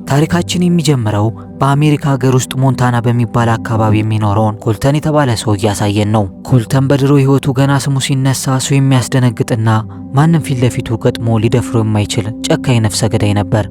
ታሪካችን የሚጀምረው በአሜሪካ ሀገር ውስጥ ሞንታና በሚባል አካባቢ የሚኖረውን ኮልተን የተባለ ሰው እያሳየን ነው። ኮልተን በድሮ ህይወቱ ገና ስሙ ሲነሳ ሰው የሚያስደነግጥና ማንም ፊት ለፊቱ ገጥሞ ሊደፍሮ የማይችል ጨካኝ ነፍሰ ገዳይ ነበር።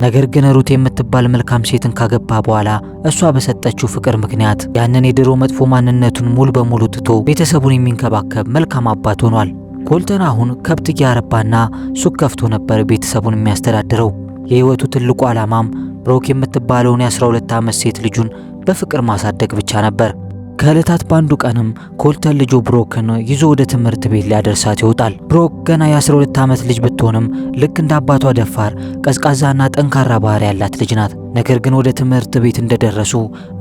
ነገር ግን ሩት የምትባል መልካም ሴትን ካገባ በኋላ እሷ በሰጠችው ፍቅር ምክንያት ያንን የድሮ መጥፎ ማንነቱን ሙሉ በሙሉ ትቶ ቤተሰቡን የሚንከባከብ መልካም አባት ሆኗል። ኮልተን አሁን ከብት እያረባና ሱቅ ከፍቶ ነበር ቤተሰቡን የሚያስተዳድረው። የህይወቱ ትልቁ ዓላማም ብሮክ የምትባለውን የ12 ዓመት ሴት ልጁን በፍቅር ማሳደግ ብቻ ነበር። ከዕለታት ባንዱ ቀንም ኮልተን ልጁ ብሮክን ይዞ ወደ ትምህርት ቤት ሊያደርሳት ይወጣል። ብሮክ ገና የ12 ዓመት ልጅ ብትሆንም ልክ እንደ አባቷ ደፋር፣ ቀዝቃዛና ጠንካራ ባህሪ ያላት ልጅ ናት። ነገር ግን ወደ ትምህርት ቤት እንደደረሱ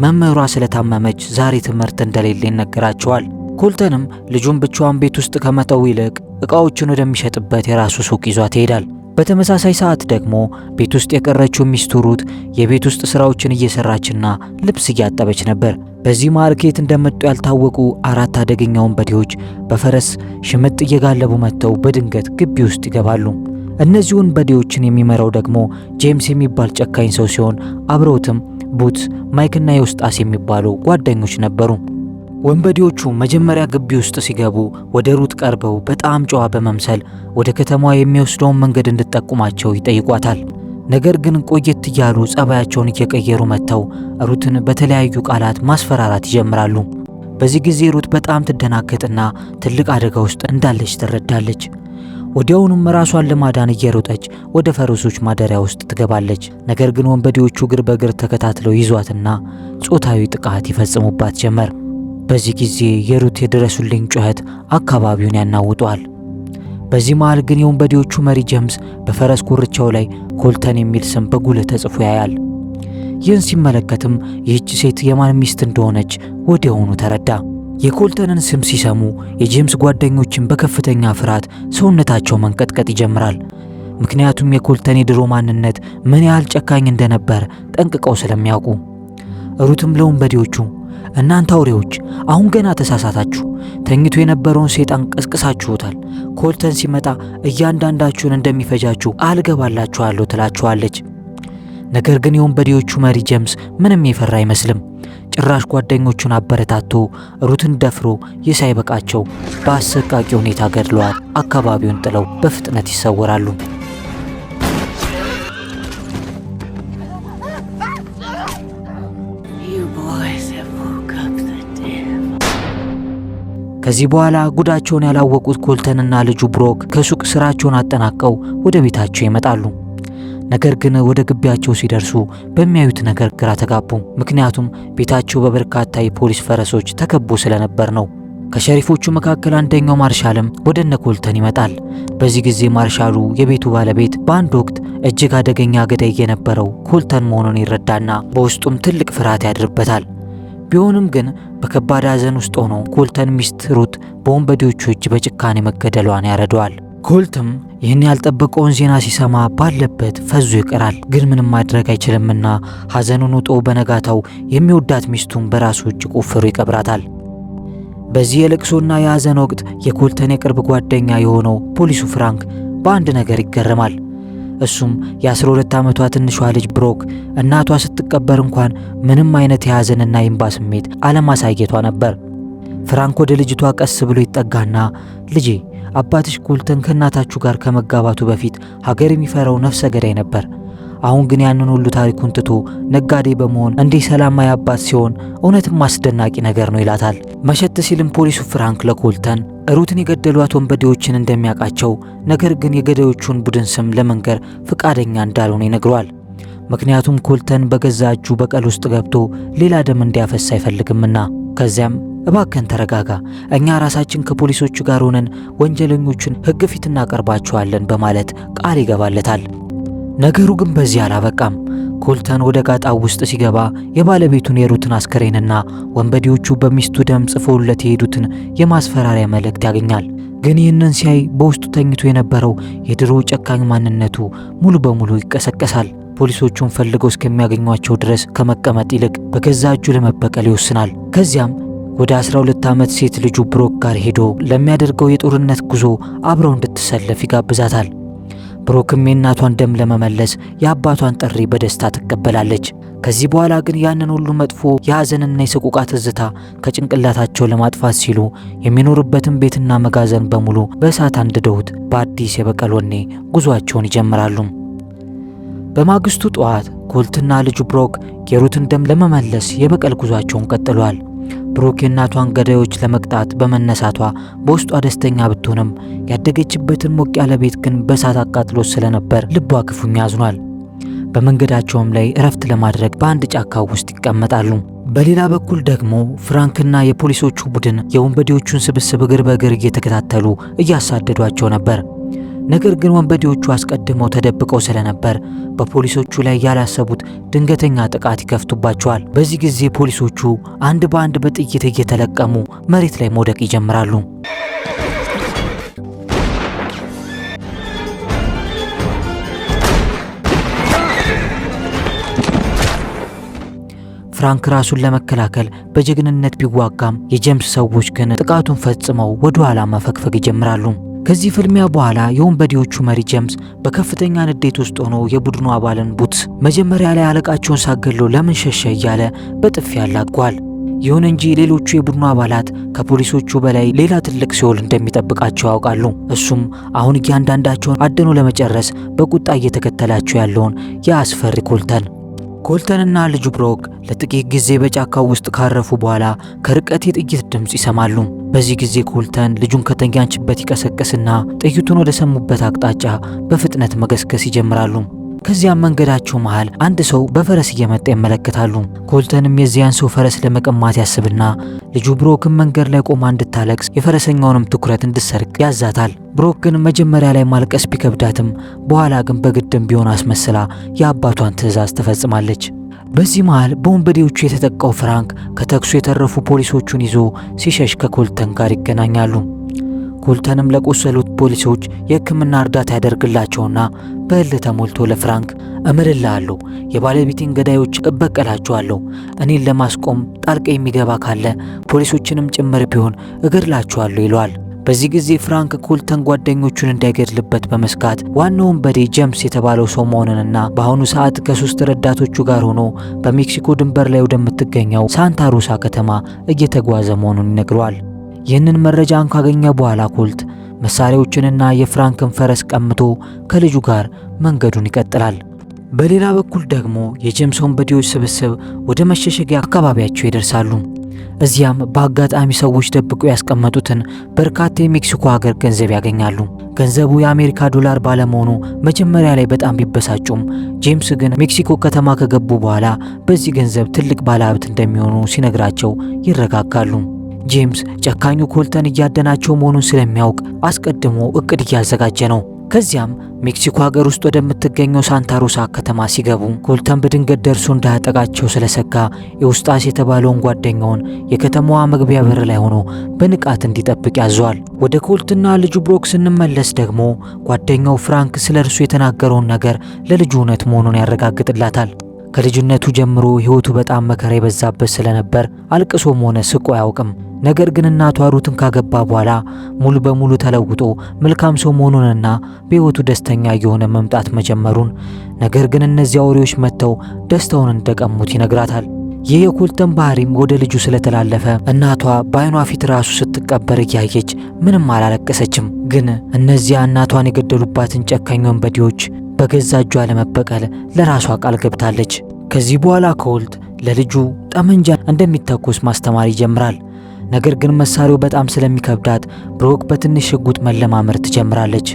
መምህሯ ስለታመመች ዛሬ ትምህርት እንደሌለ ይነገራቸዋል። ኮልተንም ልጁን ብቻዋን ቤት ውስጥ ከመተው ይልቅ ዕቃዎችን ወደሚሸጥበት የራሱ ሱቅ ይዟት ይሄዳል። በተመሳሳይ ሰዓት ደግሞ ቤት ውስጥ የቀረችው ሚስቱ ሩት የቤት ውስጥ ስራዎችን እየሰራችና ልብስ እያጠበች ነበር። በዚህ ማርኬት እንደመጡ ያልታወቁ 4 አደገኛ ወንበዴዎች በፈረስ ሽምጥ እየጋለቡ መጥተው በድንገት ግቢ ውስጥ ይገባሉ። እነዚህ ወንበዴዎችን የሚመራው ደግሞ ጄምስ የሚባል ጨካኝ ሰው ሲሆን አብረውትም ቡት፣ ማይክና ዮስጣስ የሚባሉ ጓደኞች ነበሩ። ወንበዴዎቹ መጀመሪያ ግቢ ውስጥ ሲገቡ ወደ ሩት ቀርበው በጣም ጨዋ በመምሰል ወደ ከተማዋ የሚወስደውን መንገድ እንድትጠቁማቸው ይጠይቋታል። ነገር ግን ቆየት እያሉ ጸባያቸውን እየቀየሩ መጥተው ሩትን በተለያዩ ቃላት ማስፈራራት ይጀምራሉ። በዚህ ጊዜ ሩት በጣም ትደናገጥና ትልቅ አደጋ ውስጥ እንዳለች ትረዳለች። ወዲያውኑም ራሷን ለማዳን እየሮጠች ወደ ፈረሶች ማደሪያ ውስጥ ትገባለች። ነገር ግን ወንበዴዎቹ እግር በእግር ተከታትለው ይዟትና ጾታዊ ጥቃት ይፈጽሙባት ጀመር። በዚህ ጊዜ የሩት የድረሱልኝ ጩኸት አካባቢውን ያናውጧል። በዚህ መሃል ግን የወንበዴዎቹ መሪ ጄምስ በፈረስ ኮርቻው ላይ ኮልተን የሚል ስም በጉልህ ተጽፎ ያያል። ይህን ሲመለከትም ይህች ሴት የማን ሚስት እንደሆነች ወዲያውኑ ተረዳ። የኮልተንን ስም ሲሰሙ የጄምስ ጓደኞችን በከፍተኛ ፍርሃት ሰውነታቸው መንቀጥቀጥ ይጀምራል። ምክንያቱም የኮልተን የድሮ ማንነት ምን ያህል ጨካኝ እንደነበር ጠንቅቀው ስለሚያውቁ። ሩትም ለወንበዴዎቹ እናንተ አውሬዎች አሁን ገና ተሳሳታችሁ፣ ተኝቶ የነበረውን ሰይጣን ቀስቅሳችሁታል። ኮልተን ሲመጣ እያንዳንዳችሁን እንደሚፈጃችሁ አልገባላችኋለሁ ትላችኋለች። ነገር ግን የወንበዴዎቹ መሪ ጄምስ ምንም የፈራ አይመስልም። ጭራሽ ጓደኞቹን አበረታቶ ሩትን ደፍሮ ሳይበቃቸው በአሰቃቂ ሁኔታ ገድለዋል። አካባቢውን ጥለው በፍጥነት ይሰወራሉ። ከዚህ በኋላ ጉዳቸውን ያላወቁት ኮልተንና ልጁ ብሮክ ከሱቅ ስራቸውን አጠናቀው ወደ ቤታቸው ይመጣሉ። ነገር ግን ወደ ግቢያቸው ሲደርሱ በሚያዩት ነገር ግራ ተጋቡ። ምክንያቱም ቤታቸው በበርካታ የፖሊስ ፈረሶች ተከቦ ስለነበር ነው። ከሸሪፎቹ መካከል አንደኛው ማርሻልም ወደ እነ ኮልተን ይመጣል። በዚህ ጊዜ ማርሻሉ የቤቱ ባለቤት በአንድ ወቅት እጅግ አደገኛ ገዳይ የነበረው ኮልተን መሆኑን ይረዳና በውስጡም ትልቅ ፍርሃት ያድርበታል። ቢሆንም ግን በከባድ ሐዘን ውስጥ ሆኖ ኮልተን ሚስት ሩት በወንበዴዎቹ እጅ በጭካኔ መገደሏን ያረደዋል። ኮልትም ይህን ያልጠበቀውን ዜና ሲሰማ ባለበት ፈዞ ይቀራል። ግን ምንም ማድረግ አይችልምና ሐዘኑን ውጦ በነጋታው የሚወዳት ሚስቱን በራሱ እጅ ቆፍሮ ይቀብራታል። በዚህ የለቅሶና የሐዘን ወቅት የኮልተን የቅርብ ጓደኛ የሆነው ፖሊሱ ፍራንክ በአንድ ነገር ይገረማል። እሱም የ12 ዓመቷ ትንሿ ልጅ ብሮክ እናቷ ስትቀበር እንኳን ምንም አይነት የሐዘንና የእንባ ስሜት አለማሳየቷ ነበር። ፍራንክ ወደ ልጅቷ ቀስ ብሎ ይጠጋና ልጄ፣ አባትሽ ኮልተን ከእናታችሁ ጋር ከመጋባቱ በፊት ሀገር የሚፈራው ነፍሰ ገዳይ ነበር። አሁን ግን ያንን ሁሉ ታሪኩን ትቶ ነጋዴ በመሆን እንዲህ ሰላማዊ አባት ሲሆን እውነትም አስደናቂ ነገር ነው ይላታል። መሸት ሲልም ፖሊሱ ፍራንክ ለኮልተን ሩትን የገደሏት ወንበዴዎችን እንደሚያውቃቸው፣ ነገር ግን የገዳዮቹን ቡድን ስም ለመንገር ፍቃደኛ እንዳልሆነ ይነግረዋል። ምክንያቱም ኮልተን በገዛ እጁ በቀል ውስጥ ገብቶ ሌላ ደም እንዲያፈስ አይፈልግምና። ከዚያም እባከን ተረጋጋ፣ እኛ ራሳችን ከፖሊሶቹ ጋር ሆነን ወንጀለኞቹን ሕግ ፊት እናቀርባቸዋለን በማለት ቃል ይገባለታል። ነገሩ ግን በዚህ አላበቃም። ኮልተን ወደ ጋጣው ውስጥ ሲገባ የባለቤቱን የሩትን አስከሬንና ወንበዴዎቹ በሚስቱ ደም ጽፎለት የሄዱትን የማስፈራሪያ መልእክት ያገኛል። ግን ይህንን ሲያይ በውስጡ ተኝቶ የነበረው የድሮ ጨካኝ ማንነቱ ሙሉ በሙሉ ይቀሰቀሳል። ፖሊሶቹን ፈልገው እስከሚያገኟቸው ድረስ ከመቀመጥ ይልቅ በገዛ እጁ ለመበቀል ይወስናል። ከዚያም ወደ 12 ዓመት ሴት ልጁ ብሮክ ጋር ሄዶ ለሚያደርገው የጦርነት ጉዞ አብረው እንድትሰለፍ ይጋብዛታል። ብሮክም የእናቷን ደም ለመመለስ የአባቷን ጥሪ በደስታ ትቀበላለች። ከዚህ በኋላ ግን ያንን ሁሉ መጥፎ የሐዘንና የሰቆቃ ትዝታ ከጭንቅላታቸው ለማጥፋት ሲሉ የሚኖሩበትን ቤትና መጋዘን በሙሉ በእሳት አንድደውት በአዲስ የበቀል ወኔ ጉዟቸውን ይጀምራሉ። በማግስቱ ጠዋት ኮልትና ልጁ ብሮክ የሩትን ደም ለመመለስ የበቀል ጉዟቸውን ቀጥለዋል። ብሮክ የእናቷን ገዳዮች ለመቅጣት በመነሳቷ በውስጧ ደስተኛ ብትሆንም ያደገችበትን ሞቅ ያለ ቤት ግን በእሳት አቃጥሎ ስለነበር ልቧ ክፉኛ አዝኗል። በመንገዳቸውም ላይ እረፍት ለማድረግ በአንድ ጫካ ውስጥ ይቀመጣሉ። በሌላ በኩል ደግሞ ፍራንክና የፖሊሶቹ ቡድን የወንበዴዎቹን ስብስብ እግር በእግር እየተከታተሉ እያሳደዷቸው ነበር። ነገር ግን ወንበዴዎቹ አስቀድመው ተደብቀው ስለነበር በፖሊሶቹ ላይ ያላሰቡት ድንገተኛ ጥቃት ይከፍቱባቸዋል። በዚህ ጊዜ ፖሊሶቹ አንድ በአንድ በጥይት እየተለቀሙ መሬት ላይ መውደቅ ይጀምራሉ። ፍራንክ ራሱን ለመከላከል በጀግንነት ቢዋጋም የጄምስ ሰዎች ግን ጥቃቱን ፈጽመው ወደ ኋላ መፈግፈግ ይጀምራሉ። ከዚህ ፍልሚያ በኋላ የወንበዴዎቹ መሪ ጄምስ በከፍተኛ ንዴት ውስጥ ሆኖ የቡድኑ አባልን ቡትስ መጀመሪያ ላይ አለቃቸውን ሳገለው ለምን ሸሸ እያለ በጥፊ ያላጓል። ይሁን እንጂ ሌሎቹ የቡድኑ አባላት ከፖሊሶቹ በላይ ሌላ ትልቅ ሲኦል እንደሚጠብቃቸው ያውቃሉ። እሱም አሁን እያንዳንዳቸውን አድኖ ለመጨረስ በቁጣ እየተከተላቸው ያለውን የአስፈሪ ኮልተንና ልጁ ብሮክ ለጥቂት ጊዜ በጫካው ውስጥ ካረፉ በኋላ ከርቀት የጥይት ድምጽ ይሰማሉ። በዚህ ጊዜ ኮልተን ልጁን ከተኛችበት ይቀሰቅስና ጥይቱን ወደ ሰሙበት አቅጣጫ በፍጥነት መገስገስ ይጀምራሉ። ከዚያም መንገዳቸው መሃል አንድ ሰው በፈረስ እየመጣ ይመለከታሉ። ኮልተንም የዚያን ሰው ፈረስ ለመቀማት ያስብና ልጁ ብሮክን መንገድ ላይ ቆማ እንድታለቅስ የፈረሰኛውንም ትኩረት እንድትሰርቅ ያዛታል። ብሮክ ግን መጀመሪያ ላይ ማልቀስ ቢከብዳትም በኋላ ግን በግድም ቢሆን አስመስላ የአባቷን ትዕዛዝ ትፈጽማለች። በዚህ መሃል በወንበዴዎቹ የተጠቃው ፍራንክ ከተኩሱ የተረፉ ፖሊሶቹን ይዞ ሲሸሽ ከኮልተን ጋር ይገናኛሉ። ኮልተንም ለቆሰሉት ፖሊሶች የሕክምና እርዳታ ያደርግላቸውና በእልህ ተሞልቶ ለፍራንክ እምልልሃለሁ የባለቤቴን ገዳዮች እበቀላቸዋለሁ፣ እኔን ለማስቆም ጣልቃ የሚገባ ካለ ፖሊሶችንም ጭምር ቢሆን እገድላቸዋለሁ ይለዋል። በዚህ ጊዜ ፍራንክ ኮልተን ጓደኞቹን እንዳይገድልበት በመስጋት ዋናው ወንበዴ ጄምስ የተባለው ሰው መሆኑንና በአሁኑ ሰዓት ከ3 ረዳቶቹ ጋር ሆኖ በሜክሲኮ ድንበር ላይ ወደምትገኘው ሳንታ ሮሳ ከተማ እየተጓዘ መሆኑን ይነግረዋል። ይህንን መረጃን ካገኘ በኋላ ኮልት መሳሪያዎችንና የፍራንክን ፈረስ ቀምቶ ከልጁ ጋር መንገዱን ይቀጥላል። በሌላ በኩል ደግሞ የጄምስ ወንበዴዎች ስብስብ ወደ መሸሸጊያ አካባቢያቸው ይደርሳሉ። እዚያም በአጋጣሚ ሰዎች ደብቀው ያስቀመጡትን በርካታ የሜክሲኮ ሀገር ገንዘብ ያገኛሉ። ገንዘቡ የአሜሪካ ዶላር ባለመሆኑ መጀመሪያ ላይ በጣም ቢበሳጩም ጄምስ ግን ሜክሲኮ ከተማ ከገቡ በኋላ በዚህ ገንዘብ ትልቅ ባለሀብት እንደሚሆኑ ሲነግራቸው ይረጋጋሉ። ጄምስ ጨካኙ ኮልተን እያደናቸው መሆኑን ስለሚያውቅ አስቀድሞ እቅድ እያዘጋጀ ነው። ከዚያም ሜክሲኮ ሀገር ውስጥ ወደምትገኘው ሳንታ ሮሳ ከተማ ሲገቡ ኮልተን በድንገት ደርሶ እንዳያጠቃቸው ስለሰጋ ኤውስጣስ የተባለውን ጓደኛውን የከተማዋ መግቢያ በር ላይ ሆኖ በንቃት እንዲጠብቅ ያዘዋል። ወደ ኮልትና ልጁ ብሮክ ስንመለስ ደግሞ ጓደኛው ፍራንክ ስለ እርሱ የተናገረውን ነገር ለልጁ እውነት መሆኑን ያረጋግጥላታል። ከልጅነቱ ጀምሮ ሕይወቱ በጣም መከራ የበዛበት ስለነበር አልቅሶም ሆነ ስቆ አያውቅም። ነገር ግን እናቷ ሩትን ካገባ በኋላ ሙሉ በሙሉ ተለውጦ መልካም ሰው መሆኑንና በሕይወቱ ደስተኛ እየሆነ መምጣት መጀመሩን፣ ነገር ግን እነዚያ አውሬዎች መጥተው ደስታውን እንደቀሙት ይነግራታል። ይህ የኮልተን ባህሪም ወደ ልጁ ስለተላለፈ እናቷ በዓይኗ ፊት ራሱ ስትቀበር እያየች ምንም አላለቀሰችም። ግን እነዚያ እናቷን የገደሉባትን ጨካኝ ወንበዴዎች በገዛ እጇ ለመበቀል ለራሷ ቃል ገብታለች። ከዚህ በኋላ ኮልት ለልጁ ጠመንጃ እንደሚተኩስ ማስተማር ይጀምራል። ነገር ግን መሳሪያው በጣም ስለሚከብዳት ብሮክ በትንሽ ሽጉጥ መለማመር ትጀምራለች።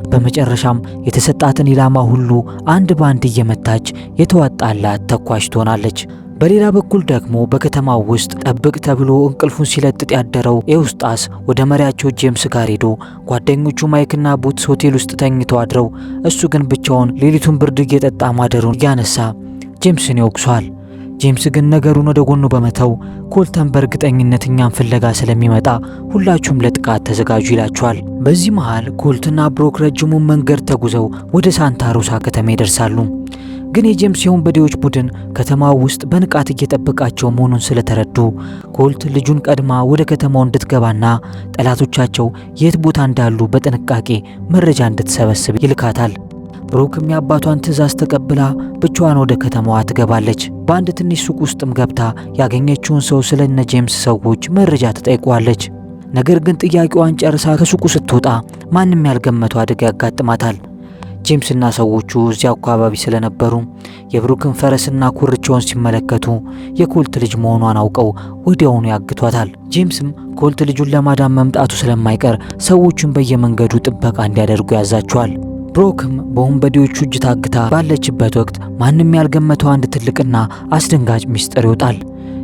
በመጨረሻም የተሰጣትን ኢላማ ሁሉ አንድ ባንድ እየመታች የተዋጣላት ተኳሽ ትሆናለች። በሌላ በኩል ደግሞ በከተማው ውስጥ ጠብቅ ተብሎ እንቅልፉን ሲለጥጥ ያደረው ኤውስጣስ ወደ መሪያቸው ጄምስ ጋር ሄዶ ጓደኞቹ ማይክና ቡትስ ሆቴል ውስጥ ተኝተው አድረው እሱ ግን ብቻውን ሌሊቱን ብርድ እየጠጣ ማደሩን እያነሳ ጄምስን ይወቅሷል። ጄምስ ግን ነገሩን ወደ ጎኑ በመተው ኮልተን በእርግጠኝነት እኛን ፍለጋ ስለሚመጣ ሁላችሁም ለጥቃት ተዘጋጁ ይላቸዋል። በዚህ መሃል ኮልትና ብሮክ ረጅሙን መንገድ ተጉዘው ወደ ሳንታ ሮሳ ከተማ ይደርሳሉ። ግን የጄምስ የወንበዴዎች ቡድን ከተማው ውስጥ በንቃት እየጠበቃቸው መሆኑን ስለተረዱ ኮልት ልጁን ቀድማ ወደ ከተማው እንድትገባና ጠላቶቻቸው የት ቦታ እንዳሉ በጥንቃቄ መረጃ እንድትሰበስብ ይልካታል። ብሮክም የአባቷን ትዕዛዝ ተቀብላ ብቻዋን ወደ ከተማዋ ትገባለች። በአንድ ትንሽ ሱቅ ውስጥም ገብታ ያገኘችውን ሰው ስለነ ጄምስ ሰዎች መረጃ ትጠይቀዋለች። ነገር ግን ጥያቄዋን ጨርሳ ከሱቁ ስትወጣ ማንም ያልገመተው አደጋ ያጋጥማታል። ጄምስና ሰዎቹ እዚያ አካባቢ ስለነበሩ የብሩክን ፈረስና ኩርቻውን ሲመለከቱ የኮልት ልጅ መሆኗን አውቀው ወዲያውኑ ያግቷታል። ጄምስም ኮልት ልጁን ለማዳን መምጣቱ ስለማይቀር ሰዎቹን በየመንገዱ ጥበቃ እንዲያደርጉ ያዛቸዋል። ብሮክም በወንበዴዎቹ እጅ ታግታ ባለችበት ወቅት ማንም ያልገመተው አንድ ትልቅና አስደንጋጭ ሚስጥር ይወጣል።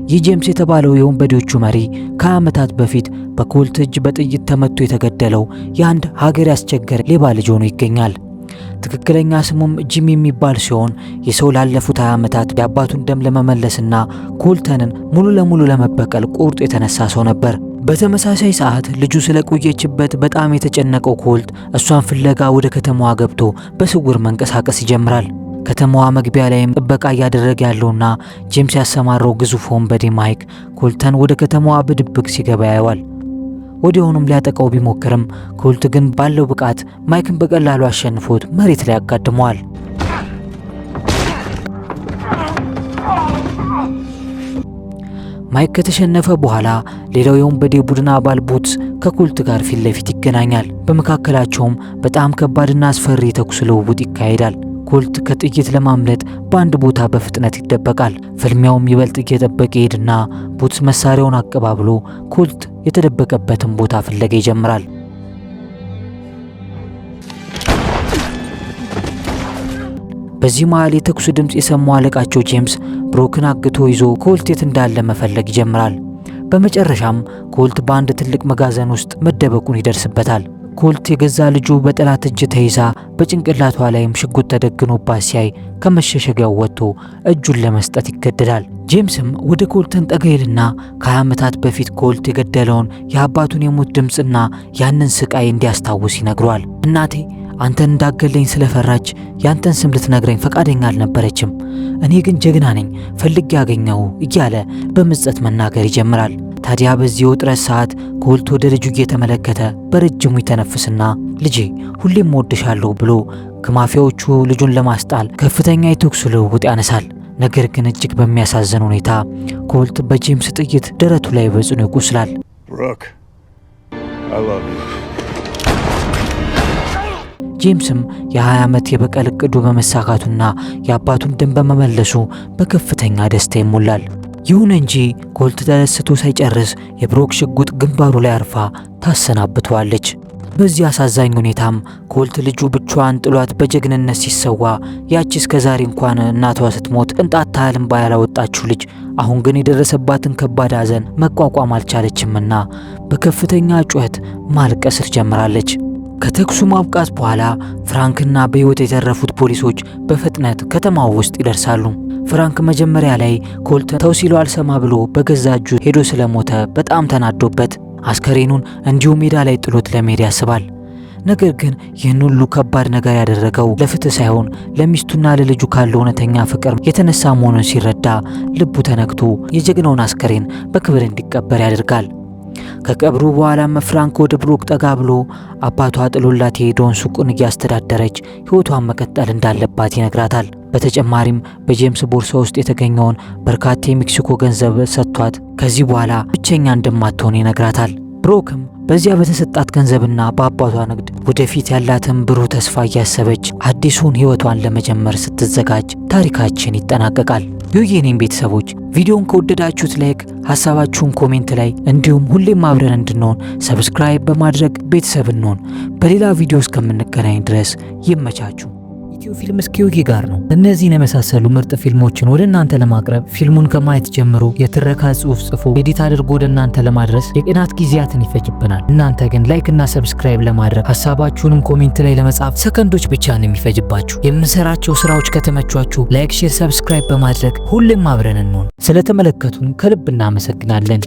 ይህ ጄምስ የተባለው የወንበዴዎቹ መሪ ከዓመታት በፊት በኮልት እጅ በጥይት ተመቶ የተገደለው የአንድ ሀገር ያስቸገረ ሌባ ልጅ ሆኖ ይገኛል። ትክክለኛ ስሙም ጂም የሚባል ሲሆን የሰው ላለፉት 20 ዓመታት የአባቱን ደም ለመመለስና ኮልተንን ሙሉ ለሙሉ ለመበቀል ቁርጥ የተነሳ ሰው ነበር። በተመሳሳይ ሰዓት ልጁ ስለቆየችበት በጣም የተጨነቀው ኮልት እሷን ፍለጋ ወደ ከተማዋ ገብቶ በስውር መንቀሳቀስ ይጀምራል። ከተማዋ መግቢያ ላይም ጥበቃ እያደረገ ያለውና ጄምስ ያሰማራው ግዙፍ ወንበዴ ማይክ ኮልተን ወደ ከተማዋ በድብቅ ሲገባ ያየዋል። ወዲያውኑም ሊያጠቃው ቢሞክርም ኮልት ግን ባለው ብቃት ማይክን በቀላሉ አሸንፎት መሬት ላይ ያጋድመዋል። ማይክ ከተሸነፈ በኋላ ሌላው የወንበዴ ቡድን አባል ቡትስ ከኮልት ጋር ፊት ለፊት ይገናኛል። በመካከላቸውም በጣም ከባድና አስፈሪ የተኩስ ልውውጥ ይካሄዳል። ኮልት ከጥይት ለማምለጥ በአንድ ቦታ በፍጥነት ይደበቃል። ፍልሚያውም ይበልጥ እየጠበቀ ይሄድና ቡትስ መሳሪያውን አቀባብሎ ኮልት የተደበቀበትን ቦታ ፍለጋ ይጀምራል። በዚህ መሃል የተኩስ ድምፅ የሰማው አለቃቸው ጄምስ ብሮክን አግቶ ይዞ ኮልት የት እንዳለ መፈለግ ይጀምራል። በመጨረሻም ኮልት በአንድ ትልቅ መጋዘን ውስጥ መደበቁን ይደርስበታል። ኮልት የገዛ ልጁ በጠላት እጅ ተይዛ በጭንቅላቷ ላይም ሽጉጥ ተደግኖባት ሲያይ ከመሸሸጊያው ወጥቶ እጁን ለመስጠት ይገደዳል። ጄምስም ወደ ኮልተን ጠጋ ይልና ከ20 ዓመታት በፊት ኮልት የገደለውን የአባቱን የሞት ድምፅና ያንን ስቃይ እንዲያስታውስ ይነግሯል። እናቴ አንተን እንዳገለኝ ስለፈራች ያንተን ስም ልትነግረኝ ፈቃደኛ አልነበረችም። እኔ ግን ጀግና ነኝ፣ ፈልጌ ያገኘው እያለ በምጸት መናገር ይጀምራል። ታዲያ በዚህ ውጥረት ሰዓት ኮልት ወደ ልጁ እየተመለከተ በረጅሙ ይተነፍስና ልጄ ሁሌም እወድሻለሁ ብሎ ከማፊያዎቹ ልጁን ለማስጣል ከፍተኛ የተኩስ ልውውጥ ያነሳል። ነገር ግን እጅግ በሚያሳዝን ሁኔታ ኮልት በጄምስ ጥይት ደረቱ ላይ በጽኑ ይቆስላል። ብሩክ I love you። ጄምስም የ20 ዓመት የበቀል እቅዱ በመሳካቱና የአባቱን ደም በመመለሱ በከፍተኛ ደስታ ይሞላል። ይሁን እንጂ ኮልት ተደስቶ ሳይጨርስ የብሮክ ሽጉጥ ግንባሩ ላይ አርፋ ታሰናብተዋለች። በዚህ አሳዛኝ ሁኔታም ኮልት ልጁ ብቻዋን ጥሏት በጀግንነት ሲሰዋ ያቺ እስከዛሬ እንኳን እናቷ ስትሞት ቅንጣት ታህል እንባ ያላወጣችው ልጅ አሁን ግን የደረሰባትን ከባድ ሐዘን መቋቋም አልቻለችምና በከፍተኛ ጩኸት ማልቀስ ጀምራለች። ከተኩሱ ማብቃት በኋላ ፍራንክና በሕይወት የተረፉት ፖሊሶች በፍጥነት ከተማው ውስጥ ይደርሳሉ። ፍራንክ መጀመሪያ ላይ ኮልት ተው ሲለው አልሰማ ብሎ በገዛ እጁ ሄዶ ስለሞተ በጣም ተናዶበት አስከሬኑን እንዲሁ ሜዳ ላይ ጥሎት ለመሄድ ያስባል። ነገር ግን ይህን ሁሉ ከባድ ነገር ያደረገው ለፍትህ ሳይሆን ለሚስቱና ለልጁ ካለው እውነተኛ ፍቅር የተነሳ መሆኑን ሲረዳ ልቡ ተነክቶ የጀግናውን አስከሬን በክብር እንዲቀበር ያደርጋል። ከቀብሩ በኋላም ፍራንክ ወደ ብሮክ ጠጋ ብሎ አባቷ ጥሎላት የሄደውን ሱቁን እያስተዳደረች ሕይወቷን መቀጠል እንዳለባት ይነግራታል። በተጨማሪም በጄምስ ቦርሳ ውስጥ የተገኘውን በርካታ የሜክሲኮ ገንዘብ ሰጥቷት ከዚህ በኋላ ብቸኛ እንደማትሆን ይነግራታል። ብሮክም በዚያ በተሰጣት ገንዘብና በአባቷ ንግድ ወደፊት ያላትን ብሩህ ተስፋ እያሰበች አዲሱን ሕይወቷን ለመጀመር ስትዘጋጅ ታሪካችን ይጠናቀቃል። የኔም ቤተሰቦች ቪዲዮን ከወደዳችሁት ላይክ፣ ሐሳባችሁን ኮሜንት ላይ እንዲሁም ሁሌም አብረን እንድንሆን ሰብስክራይብ በማድረግ ቤተሰብ እንሆን። በሌላ ቪዲዮ እስከምንገናኝ ድረስ ይመቻችሁ። ኢትዮ ፊልምስ ከዮጊ ጋር ነው። እነዚህን የመሳሰሉ ምርጥ ፊልሞችን ወደ እናንተ ለማቅረብ ፊልሙን ከማየት ጀምሮ የትረካ ጽሑፍ ጽፎ ኤዲት አድርጎ ወደ እናንተ ለማድረስ የቀናት ጊዜያትን ይፈጅብናል። እናንተ ግን ላይክ እና ሰብስክራይብ ለማድረግ ሐሳባችሁንም ኮሜንት ላይ ለመጻፍ ሰከንዶች ብቻ ነው የሚፈጅባችሁ። የምንሰራቸው ስራዎች ከተመቿችሁ ላይክ፣ ሼር፣ ሰብስክራይብ በማድረግ ሁሌም አብረን እንሆን። ስለተመለከቱን ከልብ እናመሰግናለን።